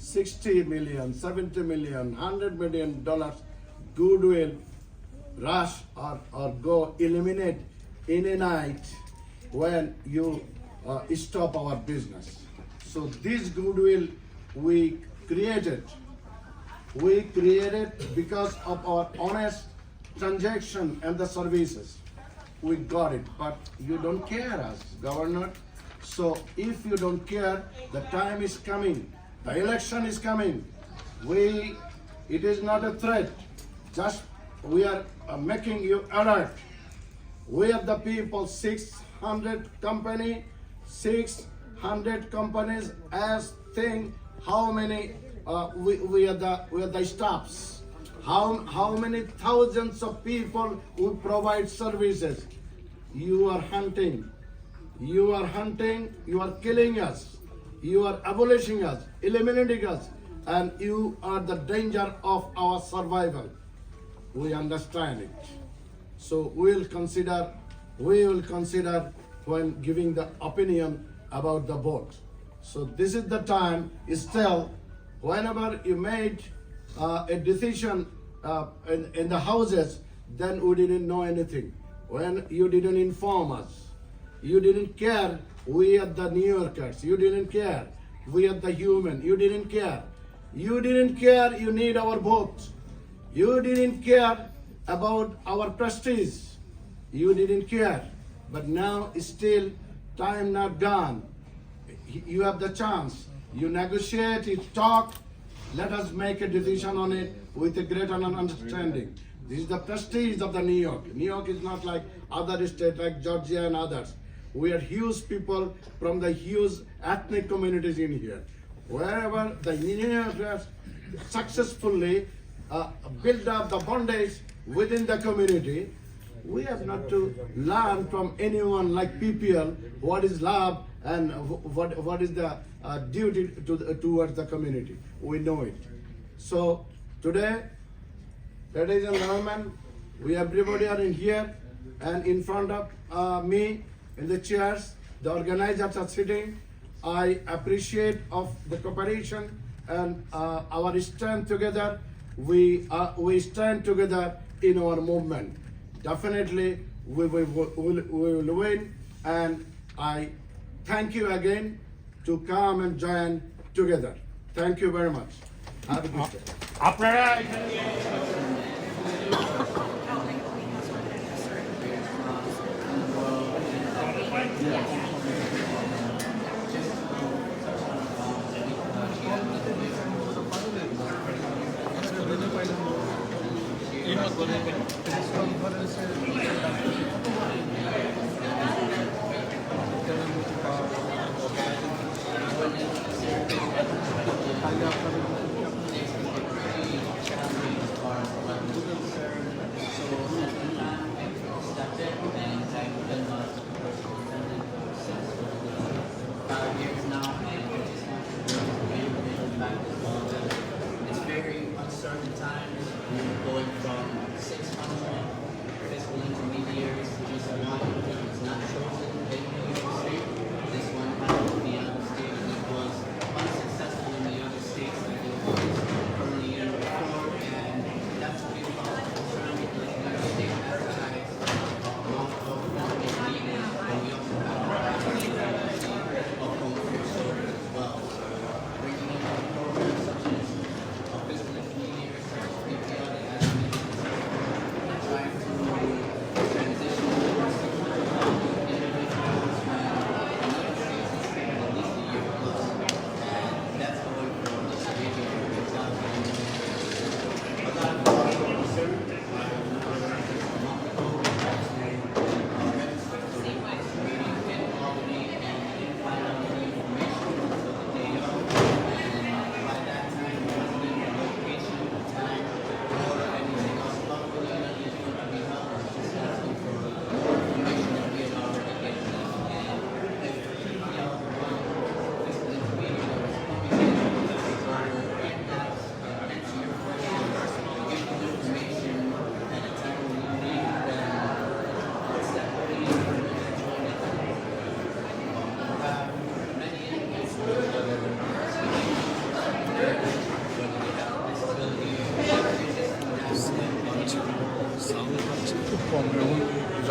$60 million, $70 million, $100 million goodwill rush or go eliminate in a night when you stop our business. So this goodwill we created because of our honest transaction and the services. We got it, but you don't care us, Governor. So if you don't care, the time is coming, the election is coming. It is not a threat, just we are making you alert. We are the people, 600 companies as think how many we are the staffs. How many thousands of people who provide services? You are hunting, you are killing us, you are abolishing us, eliminating us, and you are the danger of our survival. We understand it. So we will consider when giving the opinion about the vote. So this is the time. Still, whenever you made a decision in the houses, then we didn't know anything. When you didn't inform us, you didn't care. We are the New Yorkers. You didn't care. We are the human. You didn't care. You didn't care. You need our vote. You didn't care about our prestige. You didn't care. But now still time not gone. You have the chance. You negotiate, you talk. Let us make a decision on it with a greater understanding. This is the prestige of the New York. New York is not like other states like Georgia and others. We are huge people from the huge ethnic communities in here. Wherever the New Yorkers successfully build up the bondage within the community, we have not to learn from anyone like PPL what is love and what is the duty towards the community. We know it. So today, ladies and gentlemen, we everybody are in here, and in front of me in the chairs, the organizers are sitting. I appreciate of the cooperation and our stand together. We stand together in our movement. Definitely, we will win, and I thank you again to come and join together. Thank you very much. Have a good day. আপনারা It's very uncertain times. We're going from 600 fiscal intermediaries to just one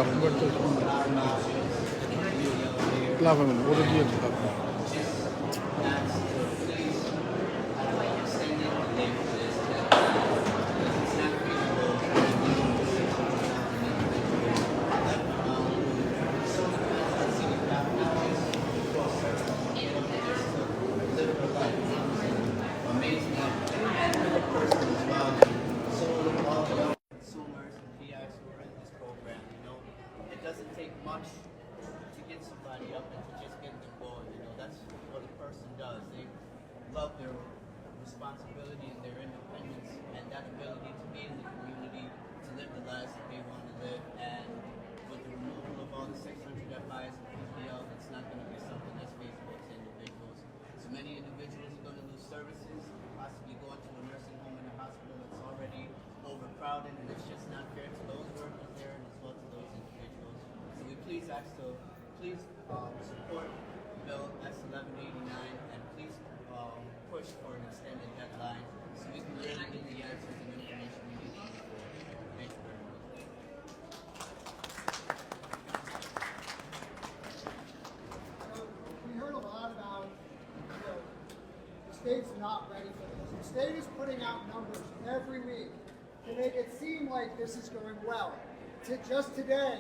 সাফটওয়্যারটা লাভ হবে না, ওটা দিয়ে লাভ হবে। Consumers and PIs who are in this program, it doesn't take much to get somebody up and to just get them going. That's what a person does. They love their responsibility and their independence and that ability to be in the community, to live the lives that they want to live. And with the removal of all the 600 FIs and PPL, it's not going to be something that's feasible to individuals. So many individuals are going to lose services, possibly going to a nursing home and a hospital that's already overcrowded, and it's just not fair to those workers there and as well to those individuals. So we please ask to support Bill S1189 and please push for an extended deadline so we can really get the answers and information we need to move forward. Thank you very much. We heard a lot about the state's not ready for this. The state is putting out numbers every week to make it seem like this is going well. Just today,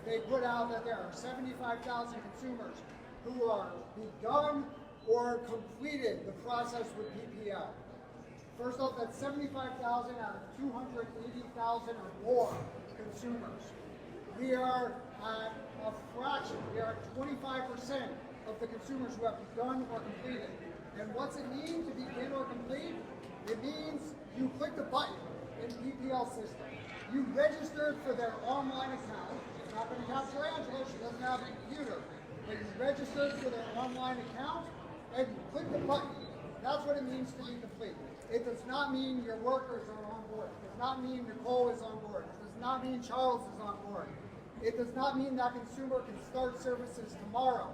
they put out that there are 75,000 consumers who are begun or completed the process with PPL. First off, that's 75,000 out of 280,000 or more consumers. We are at a fraction, we are at 25% of the consumers who have begun or completed. And what's it mean to begin or complete? It means you click the button in PPL system. You registered for their online account. It's not going to capture Angela, she doesn't have a computer. But you registered for their online account and you click the button. That's what it means to be complete. It does not mean your workers are on board. It does not mean Nicole is on board. It does not mean Charles is on board. It does not mean that consumer can start services tomorrow.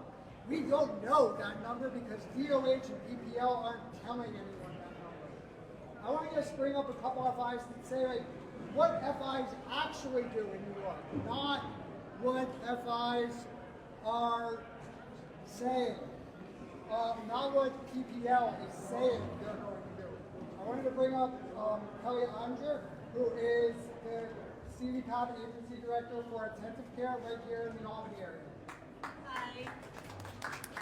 We don't know that number because DOH and PPL aren't telling anyone that number. I want to just bring up a couple FIs and say what FIs actually do in New York, not what FIs are saying, not what PPL is saying they're going to do. I wanted to bring up Kelly Unger, who is the CDCOP Agency Director for Intensive Care right here in the Albany area. Hi,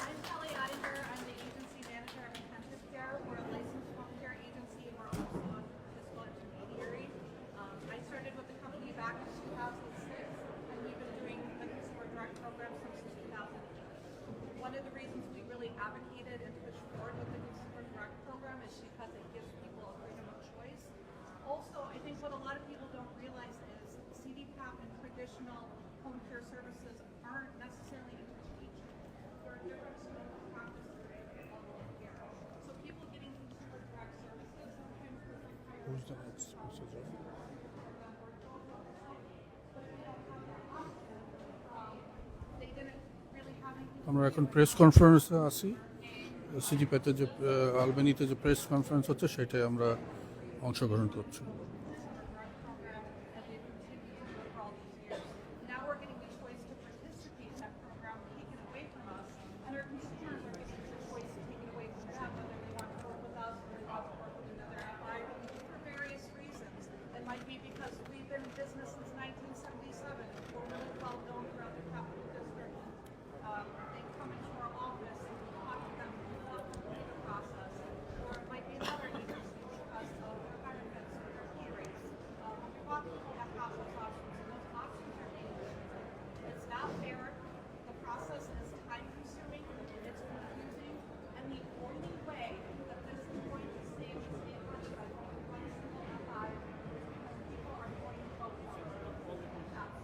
I'm Kelly Ottinger. I'm the agency manager of Intensive Care. We're a licensed home care agency. We're also a fiscal intermediary. I started with the company back in 2006, and we've been doing the Consumer Direct program since 2008. One of the reasons we really advocated and pushed forward with the Consumer Direct program is because it gives people a freedom of choice. Also, I think what a lot of people don't realize is CDPAP and traditional home care services aren't necessarily interchangeable. There are different scope of practices at the level of care. So people getting consumer direct services sometimes doesn't hire Who's the next? they didn't really have anything. আমরা এখন press কনফারেন্সে আছি। City পেতে যে আলবেনিতে যে press conference হচ্ছে সেটাই আমরা অংশগ্রহণ করছি। Now we're getting the choice to participate in that program taken away from us, and our consumers are getting the choice taken away from them, whether they want to work with us or they want to work with another FI for various reasons. It might be because we've been in business since 1977. We're really well known throughout the Capital District. They come into our office and we talk to them about the process. Or it might be another agency because of their benefits or their pay rates. We want people that have those options, and those options are dangerous. It's not fair. The process is time consuming, it's confusing, and the only way that this is going to save the state money by going one single FI is because people are going to vote for it. That's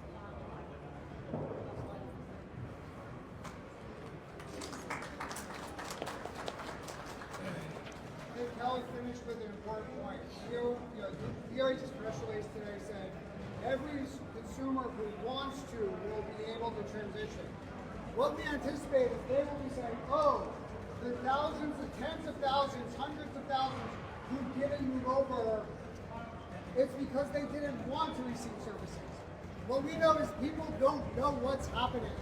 I think Kelly finished with an important point. DOH's press release today said every consumer who wants to will be able to transition. What we anticipate is they will be saying, oh, the thousands, the tens of thousands, hundreds of thousands who didn't move over, it's because they didn't want to receive services. What we know is people don't know what's happening.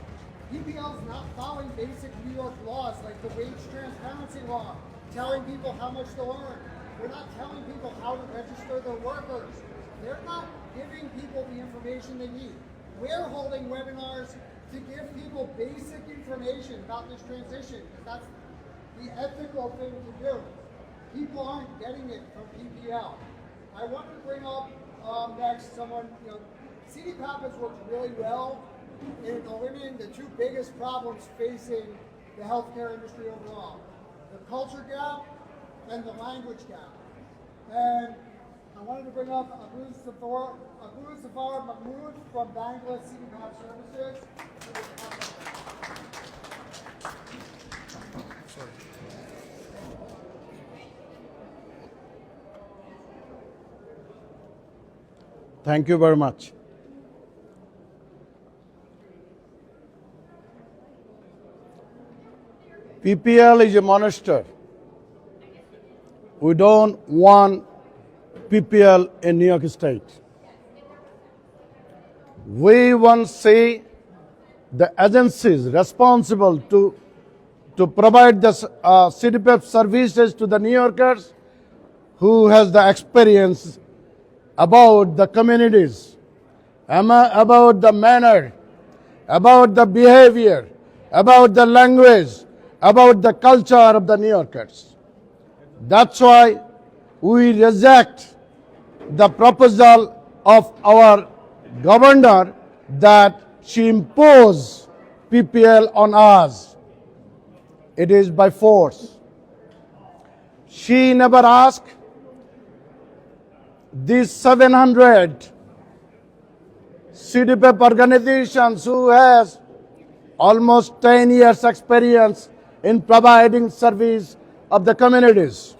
PPL is not following basic New York laws like the wage transparency law, telling people how much to earn. They're not telling people how to register their workers. They're not giving people the information they need. We're holding webinars to give people basic information about this transition, because that's the ethical thing to do. People aren't getting it from PPL. I want to bring up next someone, CDPAP has worked really well in eliminating the two biggest problems facing the healthcare industry overall: the culture gap and the language gap. And I wanted to bring up Abu Safar Mahmood from Bangladesh CDPAP Services. Thank you very much. PPL is a monster. We don't want PPL in New York State. We want to see the agencies responsible to provide the CDPAP services to the New Yorkers who has the experience about the communities, about the manner, about the behavior, about the language, about the culture of the New Yorkers. That's why we reject the proposal of our governor that she impose PPL on us. It is by force. She never asked these 700 CDPAP organizations who has almost 10 years experience in providing service of the communities.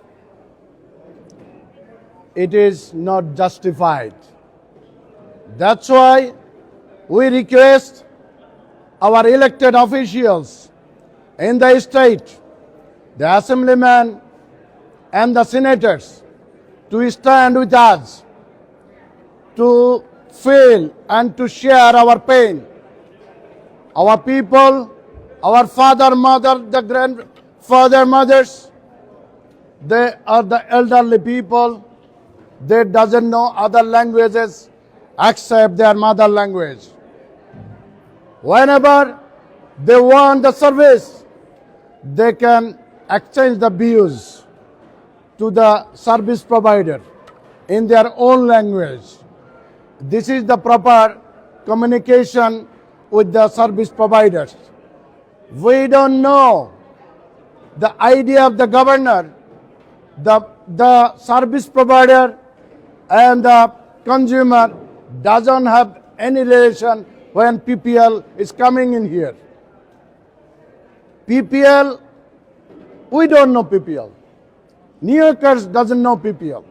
It is not justified. That's why we request our elected officials in the state, the assemblymen and the senators, to stand with us, to feel and to share our pain. Our people, our father, mother, the grandfather, mothers, they are the elderly people. They doesn't know other languages except their mother language. Whenever they want the service, they can exchange the views to the service provider in their own language. This is the proper communication with the service providers. We don't know the idea of the governor, the service provider and the consumer doesn't have any relation when PPL is coming in here. PPL, we don't know PPL. New Yorkers doesn't know PPL.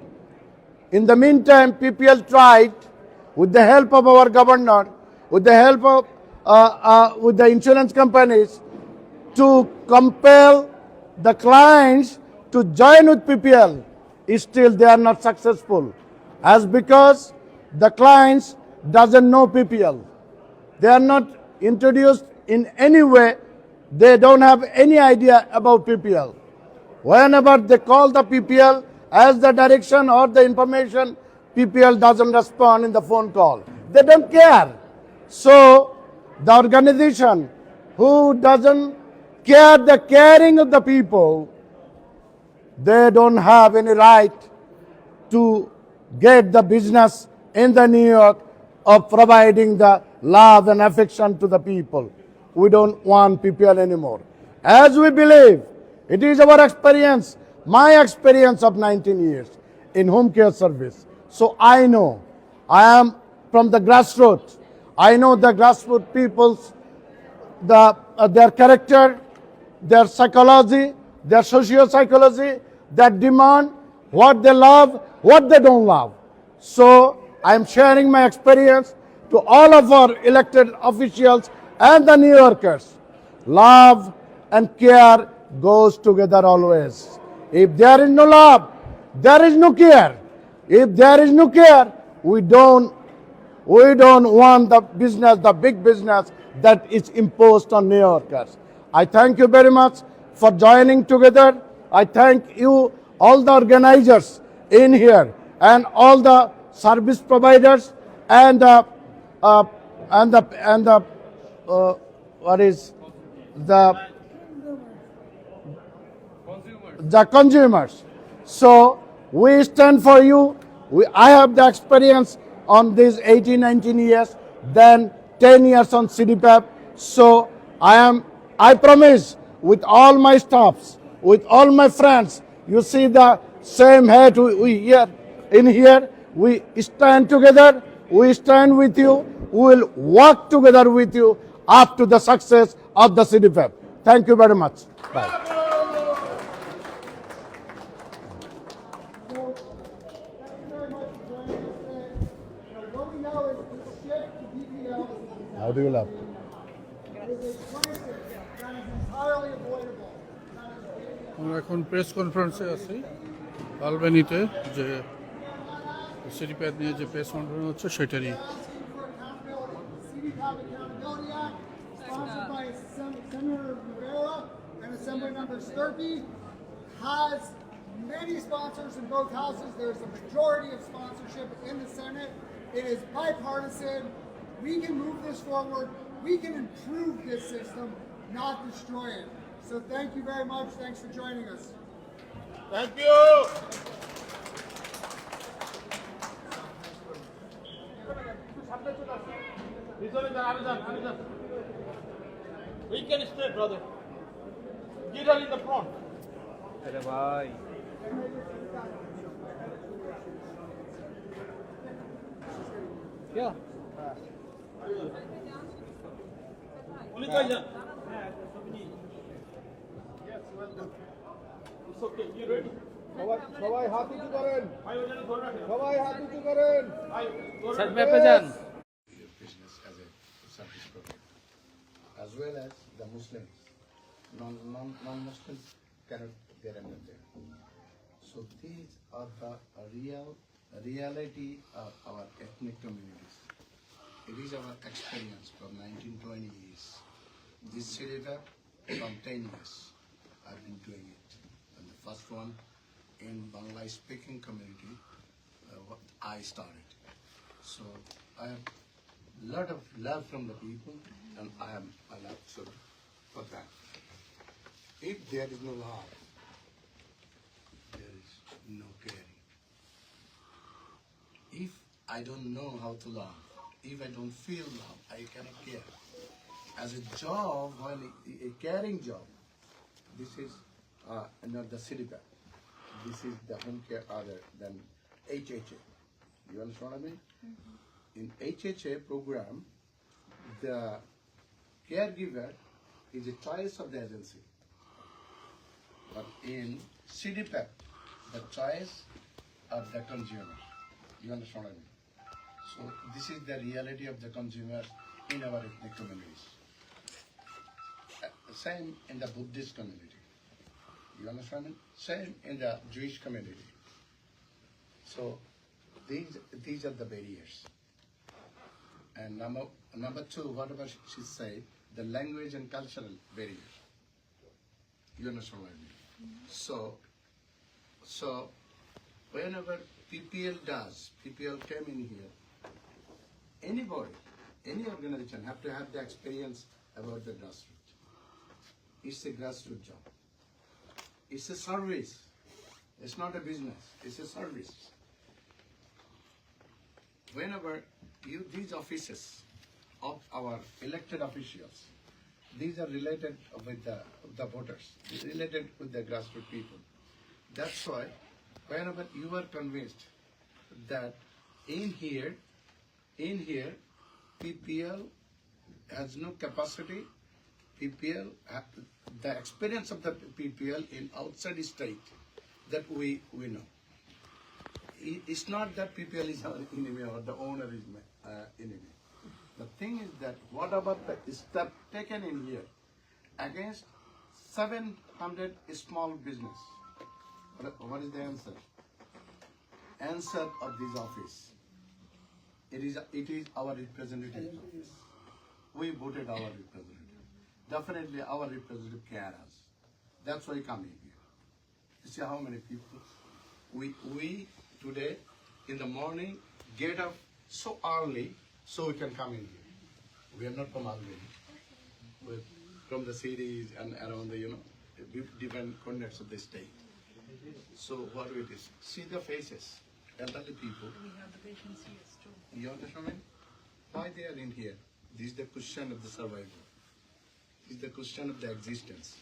In the meantime, PPL tried, with the help of our governor, with the help of with the insurance companies, to compel the clients to join with PPL. Still, they are not successful, as because the clients doesn't know PPL. They are not introduced in any way. They don't have any idea about PPL. Whenever they call the PPL as the direction or the information, PPL doesn't respond in the phone call. They don't care. So the organization who doesn't care the caring of the people, they don't have any right to get the business in the New York of providing the love and affection to the people. We don't want PPL anymore. As we believe, it is our experience, my experience of 19 years in home care service. So I know, I am from the grassroots. I know the grassroots people's, their character, their psychology, their socio-psychology, their demand, what they love, what they don't love. So I am sharing my experience to all of our elected officials and the New Yorkers. Love and care goes together always. If there is no love, there is no care. If there is no care, we don't We don't want the business, the big business that is imposed on New Yorkers. I thank you very much for joining together. I thank you, all the organizers in here, and all the service providers, and the what is the consumers. So we stand for you. I have the experience on these 18, 19 years, then 10 years on CDPAP. So I promise with all my staffs, with all my friends, you see the same head we here in here. We stand together. We stand with you. We will work together with you up to the success of the CDPAP. Thank you very much. Bye. So, thank you very much for joining us today. What we know is the shift to BPL How do you love? is a crisis that is entirely avoidable. আমরা এখন press কনফারেন্সে আছি আলবেনিতে, যে সিডিপ্যাড নিয়ে যে press conference হচ্ছে সেটারই। For accountability, the CDPAP Accountability Act, sponsored by Senator Rivera and Assemblymember Sturpey, has many sponsors in both houses. There's a majority of sponsorship in the Senate. It is bipartisan. We can move this forward. We can improve this system, not destroy it. So thank you very much. Thanks for joining us. Thank you. We can stay, brother. Get her in the front. Only Kaijan. Yes, welcome. It's okay. You ready? সবাই হাত উঁচু করেন, সবাই হাত উঁচু করেন। Business as a service provider, as well as the Muslims. Non-Muslims cannot get under there. So these are the reality of our ethnic communities. It is our experience from 1920 years. This Sridhar from 10 years I've been doing it. And the first one in Bangla speaking community, what I started. So I have a lot of love from the people, and I am allowed so for that. If there is no love, there is no caring. If I don't know how to love, if I don't feel love, I cannot care. As a job, while a caring job, this is not the CDPAP. This is the home care other than HHA. You understand what I mean? In HHA program, the caregiver is a choice of the agency. But in CDPAP, the choice of the consumer. You understand what I mean? So this is the reality of the consumer in our ethnic communities. Same in the Buddhist community. You understand me? Same in the Jewish community. So these are the barriers. And number two, whatever she said, the language and cultural barrier. You understand what I mean? So whenever PPL came in here, anybody, any organization have to have the experience about the grassroots. It's a grassroots job. It's a service. It's not a business. It's a service. Whenever these offices of our elected officials, these are related with the voters, related with the grassroots people. That's why whenever you are convinced that in here, PPL has no capacity, the experience of the PPL in outside state that we know. It's not that PPL is our enemy or the owner is enemy. The thing is that what about the step taken in here against 700 small business? What is the answer? Answer of this office It is our representative. We voted our representative. Definitely our representative care us. That's why coming here. You see how many people? We today in the morning get up so early so we can come in here. We are not from Albany. We're from the cities and around the different corners of the state. So what we do? See the faces, elderly people. We have the patients here too. You understand? Why they are in here? This is the question of the survival. This is the question of the existence.